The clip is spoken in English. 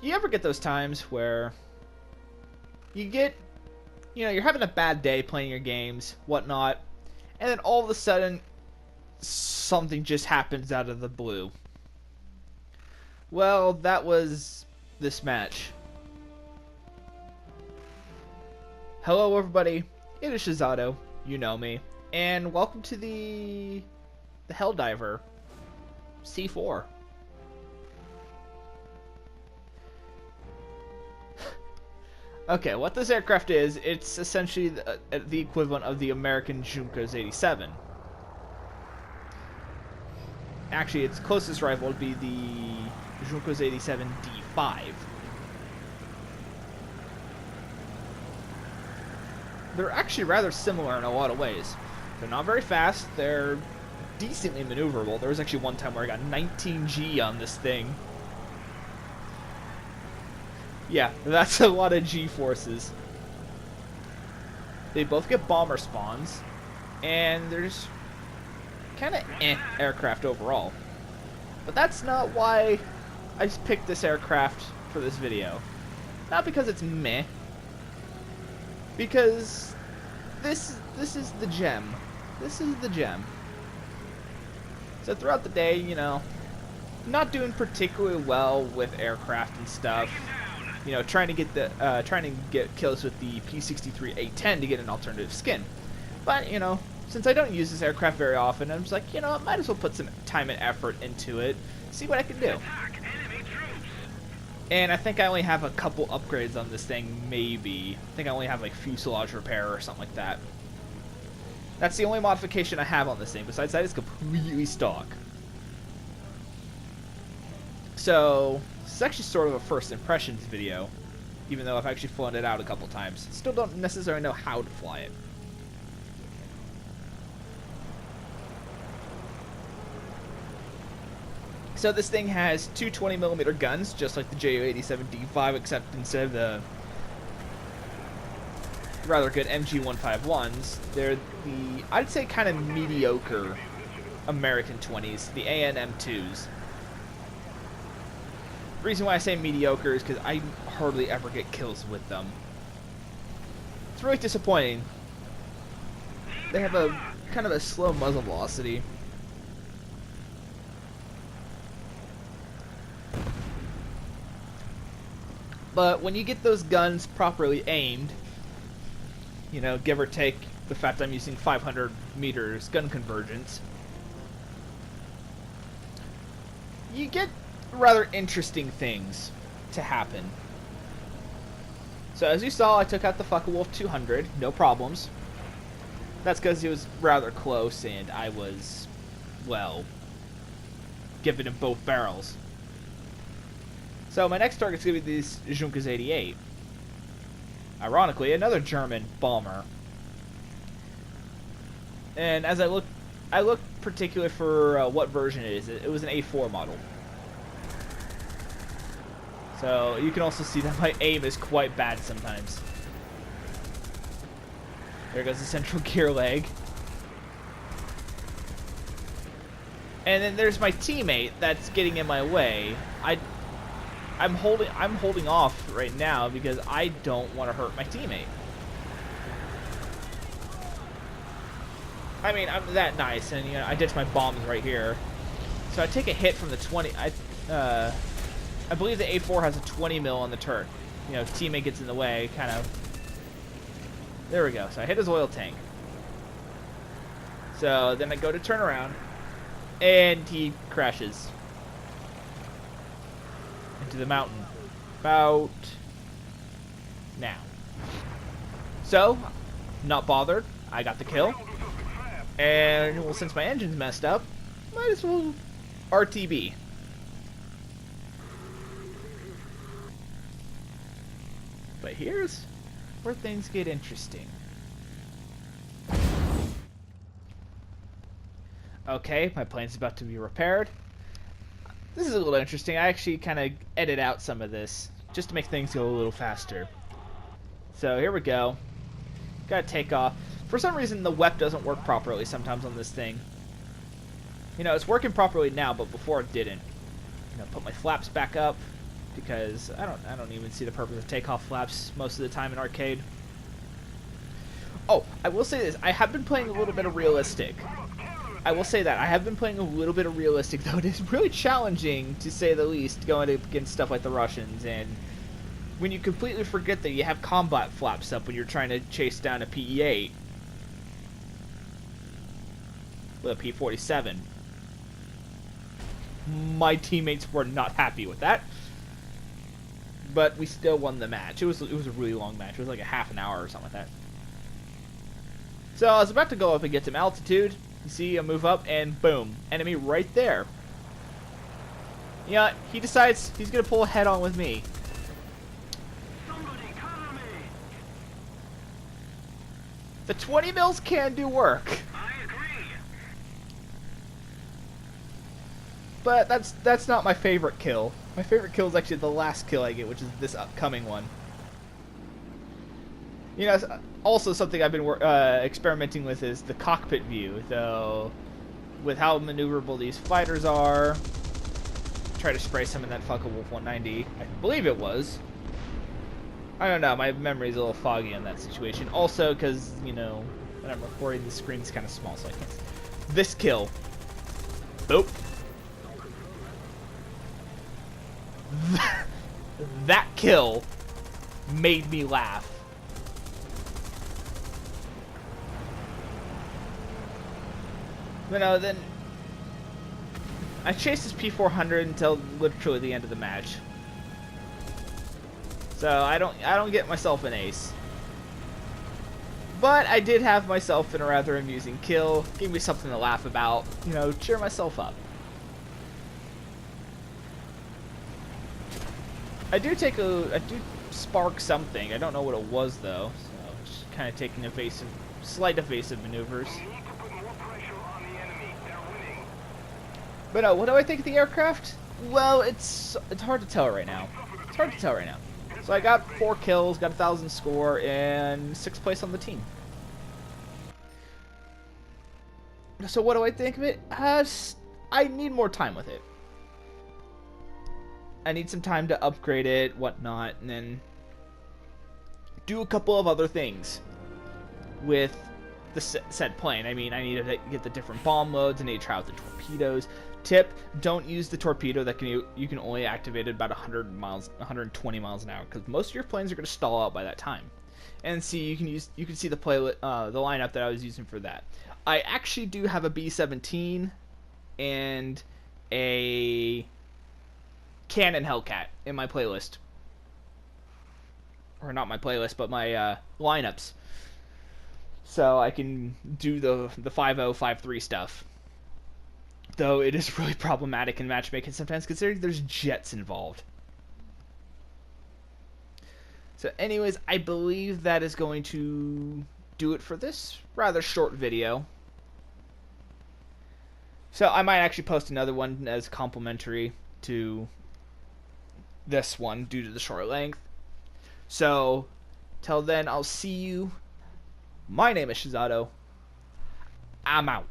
You ever get those times where you're having a bad day playing your games, whatnot, and then all of a sudden something just happens out of the blue? Well, that was this match. Hello everybody, it is Shizado, you know me, and welcome to the Helldiver C-4. Okay, what this aircraft is, it's essentially the equivalent of the American Junkers 87. Actually, its closest rival would be the Junkers 87 D5. They're actually rather similar in a lot of ways. They're not very fast, they're decently maneuverable. There was actually one time where I got 19G on this thing. Yeah, that's a lot of G-forces. They both get bomber spawns, and they're just kind of aircraft overall. But that's not why I just picked this aircraft for this video. Not because it's meh. Because this is the gem. This is the gem. So throughout the day, you know, not doing particularly well with aircraft and stuff. You know, trying to get kills with the P-63A10 to get an alternative skin. But, you know, since I don't use this aircraft very often, I'm just like, you know, I might as well put some time and effort into it, see what I can do. And I think I only have a couple upgrades on this thing, maybe. I think I only have like fuselage repair or something like that. That's the only modification I have on this thing. Besides that, it's completely stock. So, this is actually sort of a first impressions video, even though I've actually flown it out a couple times. Still don't necessarily know how to fly it. So this thing has two 20mm guns, just like the Ju-87 D5, except instead of the rather good MG-151s, they're the, I'd say, kind of mediocre American 20s, the AN-M2s. The reason why I say mediocre is because I hardly ever get kills with them. It's really disappointing. They have a kind of a slow muzzle velocity. But when you get those guns properly aimed, you know, give or take the fact I'm using 500 meters gun convergence, you get rather interesting things to happen. So as you saw, I took out the Focke-Wulf 200, no problems. That's because it was rather close and I was, well, giving him both barrels. So my next target's going to be this Junkers 88. Ironically, another German bomber. And as I look particularly for what version it is. It was an A4 model. So you can also see that my aim is quite bad sometimes. There goes the central gear leg. And then there's my teammate that's getting in my way. I'm holding off right now because I don't want to hurt my teammate. I mean, I'm that nice, and you know, I ditch my bombs right here. So I take a hit from the 20. I believe the A4 has a 20 mil on the turret. You know, teammate gets in the way, kind of. There we go. So I hit his oil tank. So then I go to turn around, and he crashes into the mountain. About now. So, not bothered. I got the kill. And, well, since my engine's messed up, might as well RTB. But here's where things get interesting. Okay, my plane's about to be repaired. This is a little interesting. I actually kind of edit out some of this just to make things go a little faster. So here we go. Gotta take off. For some reason, the WEP doesn't work properly sometimes on this thing. You know, it's working properly now, but before it didn't. You know, put my flaps back up. because I don't even see the purpose of takeoff flaps most of the time in arcade. Oh, I will say this. I have been playing a little bit of realistic. I will say that. I have been playing a little bit of realistic, though it is really challenging, to say the least, going against stuff like the Russians, and when you completely forget that you have combat flaps up when you're trying to chase down a PE-8 with a P-47. My teammates were not happy with that. But we still won the match. It was a really long match. It was like a half an hour or something like that. So I was about to go up and get some altitude. You see, I move up and boom, enemy right there. Yeah, he decides he's gonna pull a head-on with me. Somebody cover me. The 20 mils can do work, I agree. but that's not my favorite kill. My favorite kill is actually the last kill I get, which is this upcoming one. You know, also something I've been experimenting with is the cockpit view, though, with how maneuverable these fighters are. Try to spray some in that fucking Wolf 190. I believe it was. I don't know, my memory's a little foggy on that situation. Also, because, you know, when I'm recording, the screen's kind of small, so I can't see. This kill. Boop. That kill made me laugh. But no, then I chased this P400 until literally the end of the match. So I don't get myself an ace. But I did have myself in a rather amusing kill. Gave me something to laugh about. You know, cheer myself up. I do spark something. I don't know what it was though. So just kind of taking slight evasive maneuvers. But what do I think of the aircraft? Well, it's hard to tell right now. It's hard to tell right now. So I got 4 kills, got 1,000 score, and 6th place on the team. So what do I think of it? I need more time with it. I need some time to upgrade it, whatnot, and then do a couple of other things with the said plane. I mean, I need to get the different bomb loads. I need to try out the torpedoes. Tip: don't use the torpedo that you can only activate at about 120 miles an hour, because most of your planes are going to stall out by that time. And see, you can see the lineup that I was using for that. I actually do have a B-17 and a Cannon Hellcat in my playlist, or not my playlist, but my lineups. So I can do the 5.0, 5.3 stuff. Though it is really problematic in matchmaking sometimes, considering there's jets involved. So anyways, I believe that is going to do it for this rather short video. So I might actually post another one as complimentary to this one due to the short length. So till then, I'll see you. My name is Shizato. I'm out.